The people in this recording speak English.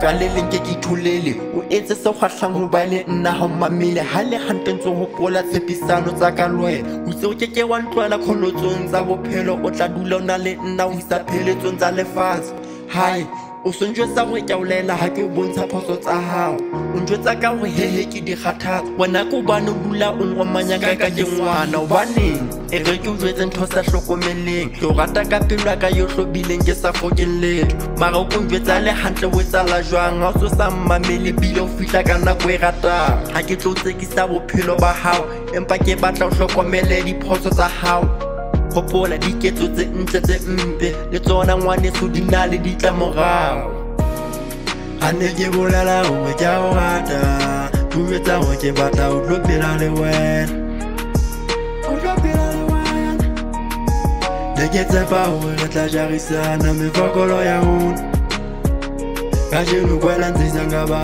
ka le leng ke itholele o etse se kgahlang ho ba le nna ha mamele ha le hantentse ho pola tshepisano tsa ka lwena o se o keke wa ntwela kholotsong tsa bophelo o tla dula o na le nna o isa pheletsong tsa lefatshe hai o se njwetsa hore ke a o laela ha ke o bontsha phoso tsa hao o njwetsa ka hore hehe ke di kgathatsa wena ko bane o dula o ngomanya ka ke ngwana hobaneng e re ke o jwetse ntho sa hlokomeleng ke o rata ka pelo ya ka yo hlobileng ke sa fokeng letho mara o ko njwetsa le hantle ho etsala jwang ha o so sa mmamele bile o fihla ka nako e ratang ha ke tlo tsekisa bophelo ba hao empa ke batla o hlokomele diphoso tsa hao hopola diketso tse ntle tse mpe le tsona ngwaneso di na le ditlamorao ha ne ke bolela hore ke a o rata o etsa hore ke batla o tlo phela le wena ne ke tshepa hore re tla jarisana mefokolo ya rona kajeno kwela ntse